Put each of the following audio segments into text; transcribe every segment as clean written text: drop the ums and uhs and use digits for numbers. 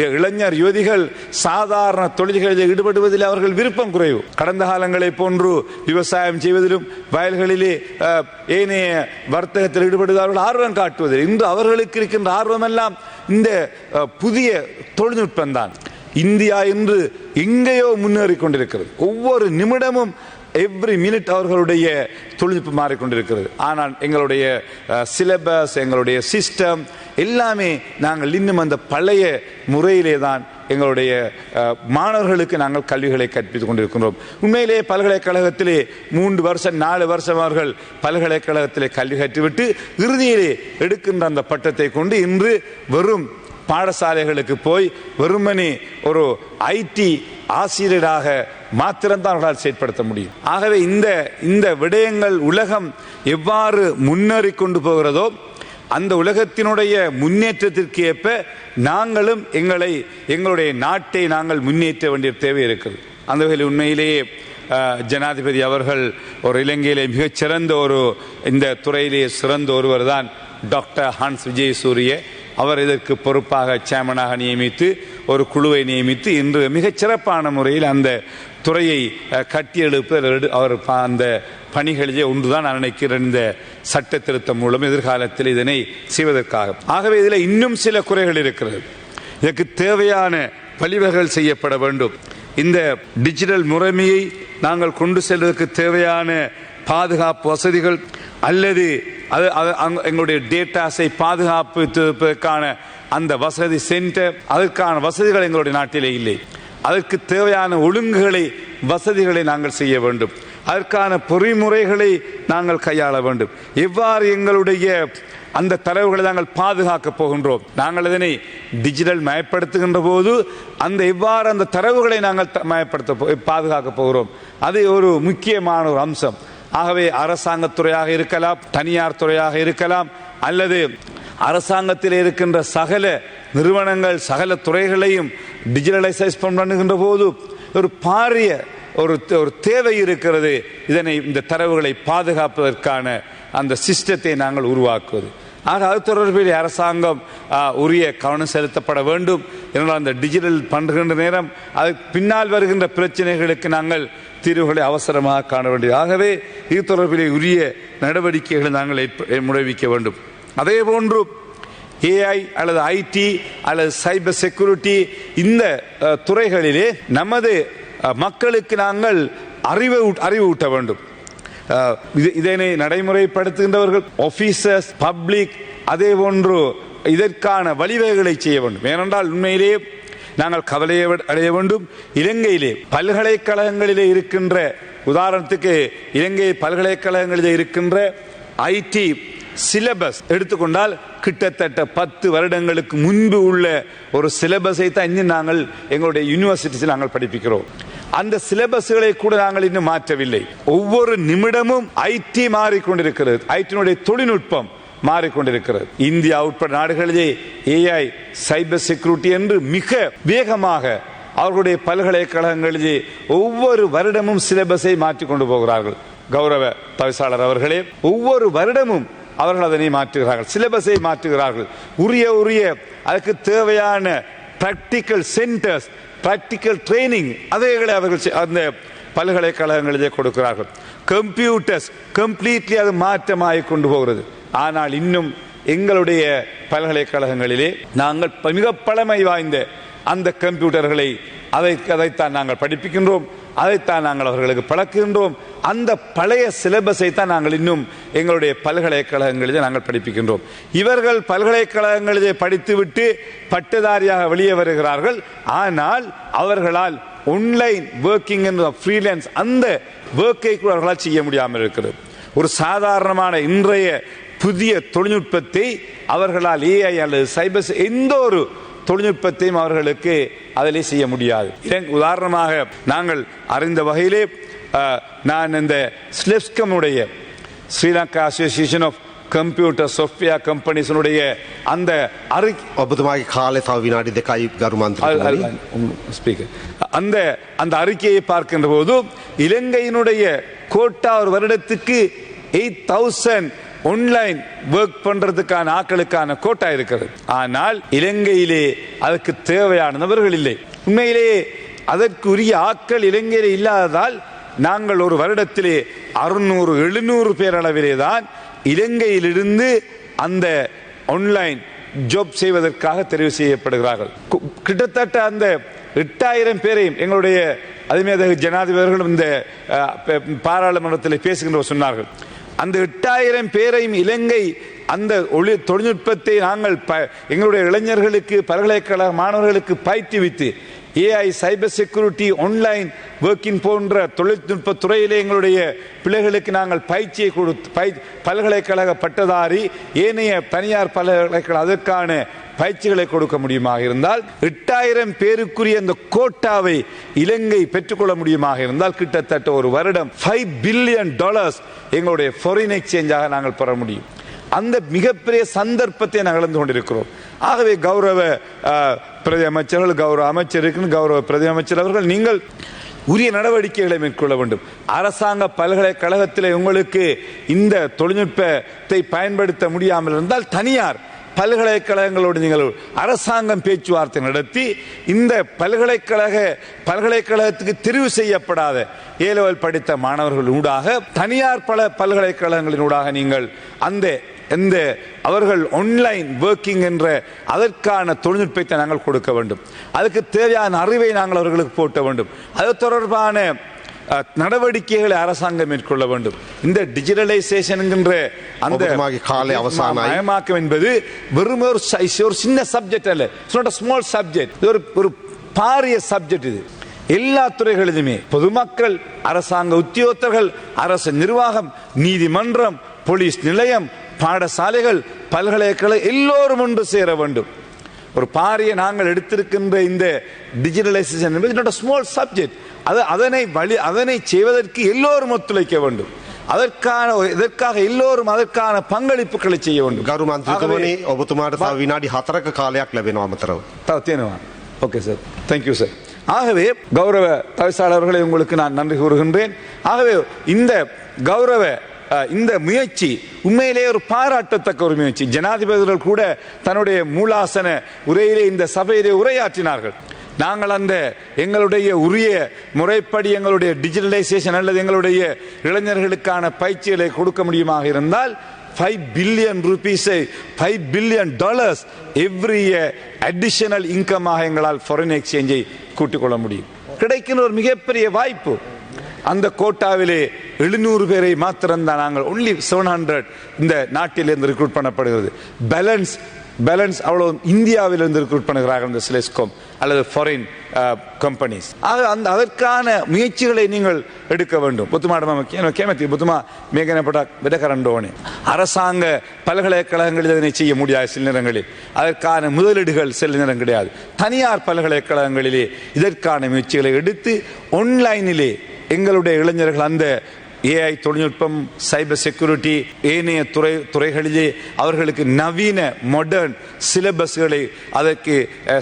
இளைஞர் யுவதிகள் சாதாரண தொழில்களில் ஈடுபடுவதில் அவர்கள் விருப்பம் குறைவு. கடந்த காலங்களை போன்று விவசாயம் செய்வதிலும் வயல்களிலே ஏனைய வர்த்தகத்தில் ஈடுபடுவதில் ஆர்வம் காட்டுவதில் இன்று அவர்களுக்கு இருக்கின்ற ஆர்வம் எல்லாம் இந்த புதிய தொழில்நுட்பம் தான். இந்தியா இன்று எங்கேயோ முன்னேறி கொண்டிருக்கிறது. ஒவ்வொரு நிமிடமும் எவ்ரி மினிட் அவர்களுடைய தொழில்நுட்பம் மாறிக்கொண்டிருக்கிறது. ஆனால் எங்களுடைய சிலபஸ், எங்களுடைய சிஸ்டம் எல்லாமே நாங்கள் இன்னும் அந்த பழைய முறையிலே தான் எங்களுடைய மாணவர்களுக்கு நாங்கள் கல்விகளை கற்பித்துக் கொண்டிருக்கிறோம். உண்மையிலேயே பல்கலைக்கழகத்திலே 3 வருஷம் 4 வருஷம் அவர்கள் பல்கலைக்கழகத்திலே கல்வி கற்றுவிட்டு இறுதியிலே எடுக்கின்ற அந்த பட்டத்தை கொண்டு இன்று வெறும் பாடசாலைகளுக்கு போய் வெறுமனே ஒரு ஐடி ஆசிரியராக மாத்திரம்தான் அவர்களால் செயற்படுத்த முடியும். ஆகவே இந்த விடயங்கள் உலகம் எவ்வாறு முன்னேறி கொண்டு போகிறதோ அந்த உலகத்தினுடைய முன்னேற்றத்திற்கு ஏற்ப நாங்களும் எங்களுடைய நாட்டை நாங்கள் முன்னேற்ற வேண்டிய தேவை இருக்கிறது. அந்த வகையில் உண்மையிலேயே ஜனாதிபதி அவர்கள் ஒரு இலங்கையிலே மிகச்சிறந்த இந்த துறையிலே சிறந்த ஒருவர் தான் டாக்டர் ஹான்ஸ் விஜயசூரிய. அவர் இதற்கு பொறுப்பாக சேர்மனாக நியமித்து ஒரு குழுவை நியமித்து இன்று மிகச் சிறப்பான முறையில் அந்த துறையை கட்டியெழுப்ப அவர் அந்த பணிகளிலே ஒன்றுதான் நான் நினைக்கிறேன் இந்த சட்ட திருத்தம் மூலம் எதிர்காலத்தில் இதனை செய்வதற்காக. ஆகவே இதில் இன்னும் சில குறைகள் இருக்கிறது. இதற்கு தேவையான வழிவகைகள் செய்யப்பட வேண்டும். இந்த டிஜிட்டல் முறைமையை நாங்கள் கொண்டு செல்வதற்கு தேவையான பாதுகாப்பு வசதிகள் அல்லது எங்களுடைய டேட்டாஸை பாதுகாப்பதற்கான அந்த வசதி சென்டர், அதற்கான வசதிகள் எங்களுடைய நாட்டிலே இல்லை. அதற்கு தேவையான ஒழுங்குகளை வசதிகளை நாங்கள் செய்ய வேண்டும். அதற்கான பொறிமுறைகளை நாங்கள் கையாள வேண்டும். எவ்வாறு எங்களுடைய அந்த தரவுகளை நாங்கள் பாதுகாக்க போகின்றோம், நாங்கள் இதனை டிஜிட்டல் மயப்படுத்துகின்ற போது எவ்வாறு அந்த தரவுகளை நாங்கள் பாதுகாக்க போகிறோம், அது ஒரு முக்கியமான ஒரு அம்சம். ஆகவே அரசாங்கத்துறையாக இருக்கலாம், தனியார் துறையாக இருக்கலாம், அல்லது அரசாங்கத்தில் இருக்கின்ற சகல நிறுவனங்கள் சகல துறைகளையும் டிஜிட்டலைசைஸ் பண்ணுகின்ற போது ஒரு பாரிய ஒரு தேவை இருக்கிறது. இந்த தரவுகளை பாதுகாப்பதற்கான அந்த சிஸ்டத்தை நாங்கள் உருவாக்குவது. ஆக அது தொடர்பில் அரசாங்கம் உரிய கவனம் செலுத்தப்பட வேண்டும். ஏனென்றால் அந்த டிஜிட்டல் பண்ணுகின்ற நேரம் அதுக்கு பின்னால் வருகின்ற பிரச்சனைகளுக்கு நாங்கள் தீர்வுகளை அவசரமாக காண வேண்டியது. ஆகவே இது தொடர்பிலே உரிய நடவடிக்கைகளை நாங்கள் முன்வைக்க வேண்டும். அதே போன்று ஏஐ அல்லது ஐடி அல்லது சைபர் செக்யூரிட்டி இந்த துறைகளிலே நமது மக்களுக்கு நாங்கள் அறிவூட்ட வேண்டும். இதனை நடைமுறைப்படுத்துகின்றவர்கள் ஆபீசர்ஸ், பப்ளிக், அதே போன்று இதற்கான வழிவகைகளை செய்ய வேண்டும். ஏனென்றால் உண்மையிலேயே நாங்கள் கவலையை அடைய வேண்டும். இலங்கையிலே பல்கலைக்கழகங்களிலே இருக்கின்ற, உதாரணத்துக்கு இலங்கை பல்கலைக்கழகங்களிலே இருக்கின்ற ஐடி சிலபஸ் எடுத்துக்கொண்டால் கிட்டத்தட்ட 10 வருடங்களுக்கு முன்பு உள்ள ஒரு சிலபஸை தான் இன்னும் நாங்கள் எங்களுடைய யூனிவர்சிட்டிஸில் நாங்கள் படிப்பிக்கிறோம். அந்த சிலபஸ்களை கூட நாங்கள் இன்னும் மாற்றவில்லை. ஒவ்வொரு நிமிடமும் ஐடி மாறிக்கொண்டிருக்கிறது, ஐடியினுடைய தொழில்நுட்பம் மாறிக்கொண்டிருக்கிறது. இந்தியா உட்பட நாடுகளிலே ஏஐ சைபர் செக்யூரிட்டி என்று மிக வேகமாக அவர்களுடைய பல்கலைக்கழகங்களிலே ஒவ்வொரு வருடமும் சிலபஸை மாற்றிக்கொண்டு போகிறார்கள். கௌரவ தவிசாளர் அவர்களே, ஒவ்வொரு வருடமும் அவர்கள் அதனை மாற்றுகிறார்கள், சிலபஸை மாற்றுகிறார்கள். உரிய அதுக்கு தேவையான பிராக்டிக்கல் சென்டர்ஸ், பிராக்டிக்கல் ட்ரைனிங் அதைகளை அவர்கள் அந்த பல்கலைக்கழகங்களிலே கொடுக்கிறார்கள். கம்ப்யூட்டர்ஸ் கம்ப்ளீட்லி அது மாற்றமாகிக் கொண்டு போகிறது. ஆனால் இன்னும் எங்களுடைய பல்கலைக்கழகங்களிலே நாங்கள் மிக பழமை வாய்ந்த அந்த கம்ப்யூட்டர்களை அதைத்தான் நாங்கள் படிப்பிக்கின்றோம், அதைத்தான் நாங்கள் அவர்களுக்கு பழக்குகின்றோம். அந்த பழைய சிலபஸை தான் நாங்கள் இன்னும் எங்களுடைய பல்கலைக்கழகங்களிலே நாங்கள் படிப்பிக்கின்றோம். இவர்கள் பல்கலைக்கழகங்களிலே படித்துவிட்டு பட்டதாரியாக வெளியே வருகிறார்கள். ஆனால் அவர்களால் ஆன்லைன் ஒர்க்கிங் என்ற ஃப்ரீலான்ஸ் அந்த ஒர்க்கை கூட அவர்களால் செய்ய முடியாமல் இருக்கிறது. ஒரு சாதாரணமான இன்றைய புதிய தொழில்நுட்பத்தை அவர்களால் ஏஐ அல்லது சைபர் எந்த ஒரு தொழில்நுட்பத்தையும் அவர்களுக்கு அதிலே செய்ய முடியாது. உதாரணமாக நாங்கள் அறிந்த வகையிலே நான் இந்த ஸ்லெப்ஸ்கமுடைய Sri Lanka association of computer software கம்பெனிஸுடைய அந்த ඔබතුමාගේ කාලය තව විනාඩි 2යි ගරු මන්ත්‍රී. அந்த அறிக்கையை பார்க்கின்ற போது இலங்கையினுடைய கோட்டா ஒரு வருடத்துக்கு 8,000 ஆன்லைன் ஒர்க் பண்றதுக்கான ஆட்களுக்கான கோட்டா இருக்கிறது. ஆனால் இலங்கையிலே அதற்கு தேவையான நபர்கள் இல்லை. உண்மையிலேயே அதற்குரிய ஆட்கள் இலங்கையிலே இல்லாததால் நாங்கள் ஒரு வருடத்திலே 600-700 பேர் அளவிலே தான் இலங்கையிலிருந்து அந்த ஆன்லைன் ஜாப் செய்வதற்காக தெரிவு செய்யப்படுகிறார்கள். கிட்டத்தட்ட அந்த 8000 பேரையும் எங்களுடைய அதுமேதகு ஜனாதிபதிகளும் இந்த பாராளுமன்றத்தில் பேசுகின்ற சொன்னார்கள். அந்த 8000 பேரையும் இலங்கை அந்த தொழில்நுட்பத்தை நாங்கள் எங்களுடைய இளைஞர்களுக்கு பல்கலைக்கழக மாணவர்களுக்கு பயிற்றுவித்து AI cyber security online working போன்ற தொழில்நுட்ப துறையிலே எங்களுடைய பிள்ளைகளுக்கு நாங்கள் பயிற்சியை கொடுத்து பல்கலைக்கழக பட்டதாரி ஏனைய தனியார் பல்கலைக்கழக அதற்கான பயிற்சிகளை கொடுக்க முடியுமாக இருந்தால் 8000 பேருக்குரிய அந்த கோட்டாவை இலங்கை பெற்றுக்கொள்ள முடியுமாக இருந்தால் கிட்டத்தட்ட ஒரு வருடம் $5 பில்லியன் எங்களுடைய ஃபாரின் எக்ஸ்சேஞ்சாக நாங்கள் பெற முடியும். அந்த மிகப்பெரிய சந்தர்ப்பத்தை நாங்கள் இழந்து கொண்டிருக்கிறோம். ஆகவே கௌரவ பிரதி அமைச்சர்கள், கௌரவ அமைச்சருக்கு, கௌரவ பிரதி அமைச்சர் அவர்கள், நீங்கள் உரிய நடவடிக்கைகளை மேற்கொள்ள வேண்டும். அரசாங்க பல்கலைக்கழகத்தில் உங்களுக்கு இந்த தொழில்நுட்பத்தை பயன்படுத்த முடியாமல் இருந்தால் தனியார் பல்கலைக்கழகங்களோடு நீங்கள் அரசாங்கம் பேச்சுவார்த்தை நடத்தி இந்த பல்கலைக்கழகத்துக்கு தெரிவு செய்யப்படாத A-level படித்த மாணவர்கள் ஊடாக தனியார் பல பல்கலைக்கழகங்களின் ஊடாக நீங்கள் அந்த அவர்கள் ஆன்லைன் ஒர்க்கிங் என்ற அதற்கான தொழில்நுட்பத்தை நாங்கள் கொடுக்க வேண்டும். அதுக்கு தேவையான அறிவை நாங்கள் அவர்களுக்கு போட்ட வேண்டும். அது தொடர்பான நடவடிக்கைகளை அரசாங்கம் மேற்கொள்ள வேண்டும். இந்த டிஜிட்டலைசேஷன் என்கின்ற அந்த மயமாக்கம் என்பது வெறும் ஒரு சின்ன சப்ஜெக்ட் அல்ல. It's not a small subject. ஒரு பாரிய சப்ஜெக்ட். இது எல்லா துறைகளிலுமே பொதுமக்கள், அரசாங்க உத்தியோகத்தர்கள், அரசு நிர்வாகம், நீதிமன்றம், போலீஸ் நிலையம், பாடசாலைகள், பல்கலைக்கழகம் எல்லோரும் ஒன்று சேர வேண்டும். ஒரு பாரிய நாங்கள் எடுத்திருக்கின்ற இந்த டிஜிட்டலைசேஷன் என்பது not a small subject. அதனை செய்வதற்கு எல்லோரும் ஒத்துழைக்க வேண்டும். இதற்காக எல்லோரும் அதற்கான பங்களிப்புகளை செய்ய வேண்டும். ගරු මන්ත්‍රීතුමනි ඔබතුමාට තව විනාඩි 4ක කාලයක් ලැබෙනවා අමතරව. තව තියෙනවා. Okay sir, thank you sir. ஆகவே கௌரவ தவிசாளர்களை உங்களுக்கு நான் நன்றி கூறுகின்றேன். ஆகவே இந்த முயற்சி உண்மையிலேயே ஒரு பாராட்டத்தக்க ஒரு முயற்சி. ஜனாதிபதிகள் கூட தன்னுடைய மூலாசன உரையிலே இந்த சபையிலே உரையாற்றினார்கள். நாங்கள் எங்களுடைய உரிய முறைப்படி எங்களுடைய டிஜிட்டலைசேஷன் அல்லது எங்களுடைய இளைஞர்களுக்கான பயிற்சிகளை கொடுக்க முடியுமாக இருந்தால் $5 பில்லியன் $5 பில்லியன் எவ்ரி அடிஷனல் இன்கமாக எங்களால் ஃபாரின் எக்ஸ்சேஞ்சை கூட்டிக் கொள்ள முடியும். கிடைக்கின்ற ஒரு மிகப்பெரிய வாய்ப்பு. அந்த கோட்டாவிலே 700 பேரை மாத்திரம்தான் நாங்கள் only 700 இந்த நாட்டிலிருந்து ரிக்ரூட் பண்ணப்படுகிறது. பேலன்ஸ் அவ்வளவு இந்தியாவிலிருந்து ரிக்ரூட் பண்ணுகிறார்கள் இந்த சிலெஸ்கோம் அல்லது ஃபாரின் கம்பெனிஸ். அதற்கான முயற்சிகளை நீங்கள் எடுக்க வேண்டும். அரசாங்க பல்கலைக்கழகங்களில் இதனை செய்ய முடியாது. சில நேரங்களில் அதற்கான முதலீடுகள் சில நேரம் கிடையாது. தனியார் பல்கலைக்கழகங்களிலே இதற்கான முயற்சிகளை எடுத்து ஆன்லைனிலே எங்களுடைய இளைஞர்கள் அந்த AI தொழில்நுட்பம், சைபர் செக்யூரிட்டி, ஏனைய துறைகளிலே அவர்களுக்கு நவீன மாடர்ன் சிலபஸ்களை அதற்கு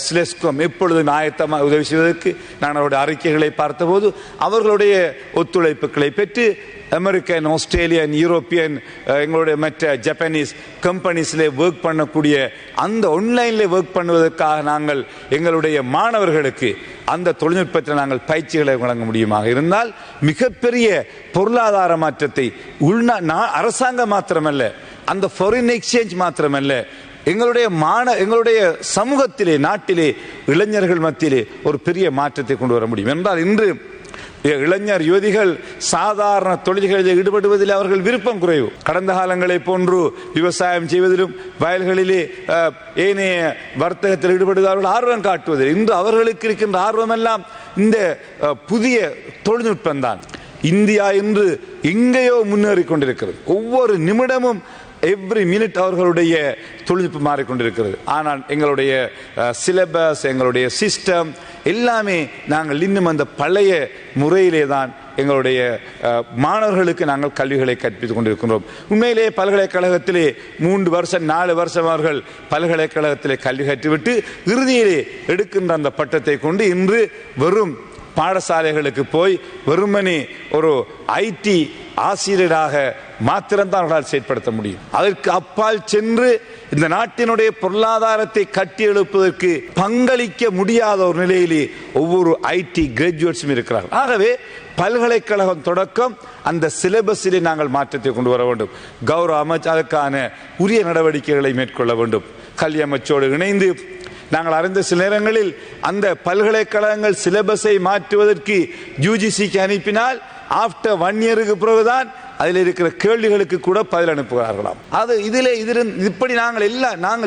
சிலெஸ்கோம் எப்பொழுது ஆயத்தமாக உதவி செய்வதற்கு நான் அவருடைய அறிக்கைகளை பார்த்தபோது அவர்களுடைய ஒத்துழைப்புகளை பெற்று அமெரிக்கன், ஆஸ்திரேலியன், யூரோப்பியன், எங்களுடைய மற்ற ஜப்பானீஸ் கம்பெனிஸ்ல ஒர்க் பண்ணக்கூடிய அந்த ஆன்லைன்ல ஒர்க் பண்ணுவதற்காக நாங்கள் எங்களுடைய மாணவர்களுக்கு அந்த தொழில்நுட்பத்தில் நாங்கள் பயிற்சிகளை வழங்க முடியுமாக இருந்தால் மிகப்பெரிய பொருளாதார மாற்றத்தை அரசாங்கம் மாத்திரமல்ல, அந்த ஃபாரின் எக்ஸ்சேஞ்ச் மாத்திரமல்ல, எங்களுடைய சமூகத்திலே, நாட்டிலே, இளைஞர்கள் மத்தியிலே ஒரு பெரிய மாற்றத்தை கொண்டு வர முடியும். என்றால் இன்று இளைஞர் யுவதிகள் சாதாரண தொழில்களில் ஈடுபடுவதில் அவர்கள் விருப்பம் குறைவு. கடந்த காலங்களை போன்று விவசாயம் செய்வதிலும் வயல்களிலே ஏனைய வர்த்தகத்தில் ஈடுபடுவதில் ஆர்வம் காட்டுவதில் இன்று அவர்களுக்கு இருக்கின்ற ஆர்வம் எல்லாம் இந்த புதிய தொழில்நுட்பம் தான். இந்தியா இன்று எங்கேயோ முன்னேறி கொண்டிருக்கிறது. ஒவ்வொரு நிமிடமும் எவ்ரி மினிட் அவர்களுடைய தொழில்நுட்பம் மாறிக்கொண்டிருக்கிறது. ஆனால் எங்களுடைய சிலபஸ், எங்களுடைய சிஸ்டம் எல்லாமே நாங்கள் இன்னும் அந்த பழைய முறையிலே தான் எங்களுடைய மாணவர்களுக்கு நாங்கள் கல்விகளை கற்பித்துக் கொண்டிருக்கிறோம். உண்மையிலேயே பல்கலைக்கழகத்திலே 3 வருஷம் 4 வருஷம் அவர்கள் பல்கலைக்கழகத்திலே கல்வி கற்றுவிட்டு இறுதியிலே எடுக்கின்ற அந்த பட்டத்தை கொண்டு இன்று வெறும் பாடசாலைகளுக்கு போய் வெறுமனே ஒரு IT ஆசிரியராக மாத்திரம்தான் அவர்களால் செயற்படுத்த முடியும். அதற்கு அப்பால் சென்று இந்த நாட்டினுடைய பொருளாதாரத்தை கட்டி எழுப்பதற்கு பங்களிக்க முடியாத ஒரு நிலையிலே ஒவ்வொரு ஐடி கிராஜுவேட்ஸும் இருக்கிறார்கள். ஆகவே பல்கலைக்கழகம் தொடக்கம் அந்த சிலபஸிலே நாங்கள் மாற்றத்தை கொண்டு வர வேண்டும். கௌரவ அமைச்சர் அதற்கான உரிய நடவடிக்கைகளை மேற்கொள்ள வேண்டும். கல்வி அமைச்சோடு இணைந்து நாங்கள் அறிந்த சில நேரங்களில் அந்த பல்கலைக்கழகங்கள் சிலபஸை மாற்றுவதற்கு யுஜிசிக்கு அனுப்பினால் ஆஃப்டர் 1 இயருக்கு பிறகுதான் அதில் இருக்கிற கேள்விகளுக்கு கூட பதில் அனுப்புகிறார்களாம். அது இப்படி நாங்கள்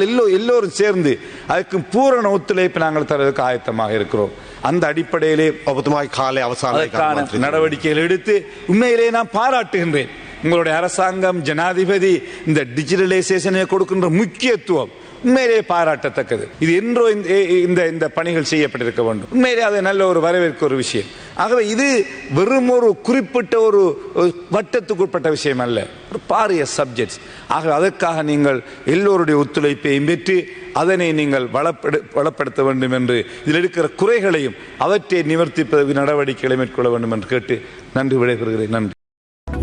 எல்லோரும் சேர்ந்து அதுக்கு பூரண ஒத்துழைப்பு நாங்கள் தருவதற்கு ஆயத்தமாக இருக்கிறோம். அந்த அடிப்படையிலே நடவடிக்கைகள் எடுத்து உண்மையிலே நான் பாராட்டுகின்றேன். உங்களுடைய அரசாங்கம், ஜனாதிபதி இந்த டிஜிட்டலைசேஷனை கொடுக்கின்ற முக்கியத்துவம் உண்மையிலே பாராட்டத்தக்கது. இது என்றோ இந்த பணிகள் செய்யப்பட்டிருக்க வேண்டும். உண்மையிலே அது நல்ல ஒரு வரவேற்க ஒரு விஷயம். ஆகவே இது வெறும் ஒரு குறிப்பிட்ட ஒரு வட்டத்துக்குட்பட்ட விஷயம் அல்ல, ஒரு பாரிய சப்ஜெக்ட்ஸ். ஆக அதற்காக நீங்கள் எல்லோருடைய ஒத்துழைப்பையும் பெற்று அதனை நீங்கள் வளப்படுத்த வேண்டும் என்று இதில் இருக்கிற குறைகளையும் அவற்றை நிவர்த்திப்பதற்கு நடவடிக்கைகளை மேற்கொள்ள வேண்டும் என்று கேட்டு நன்றி விடைபெறுகிறேன். நன்றி.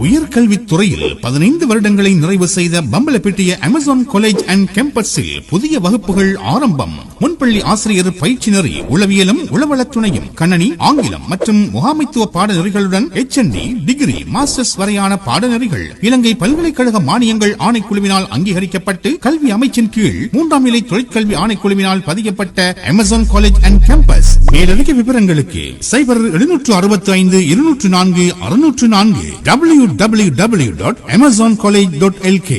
உயர்கல்வித்துறையில் 15 வருடங்களை நிறைவு செய்த பம்பலப்பிட்டிய அமேசான் காலேஜ் அண்ட் கேம்பஸில் புதிய வகுப்புகள் ஆரம்பம். முன்பள்ளி ஆசிரியர் பயிற்சி நெறி, உளவியலும் உளவளத்துணையும், கணனி, ஆங்கிலம் மற்றும் முகாமைத்துவ பாடநெறிகளுடன் HND, டிகிரி, மாஸ்டர்ஸ் வரையான பாடநெறிகள் இலங்கை பல்கலைக்கழக மானியங்கள் ஆணைக்குழுவினால் அங்கீகரிக்கப்பட்டு கல்வி அமைச்சின் கீழ் 3ஆம் நிலை தொழிற்கல்வி ஆணைக்குழுவினால் பதியப்பட்ட அமேசான் காலேஜ் அண்ட் கேம்பஸ். மேலதிக விவரங்களுக்கு 0765 204 604 www.amazoncollege.lk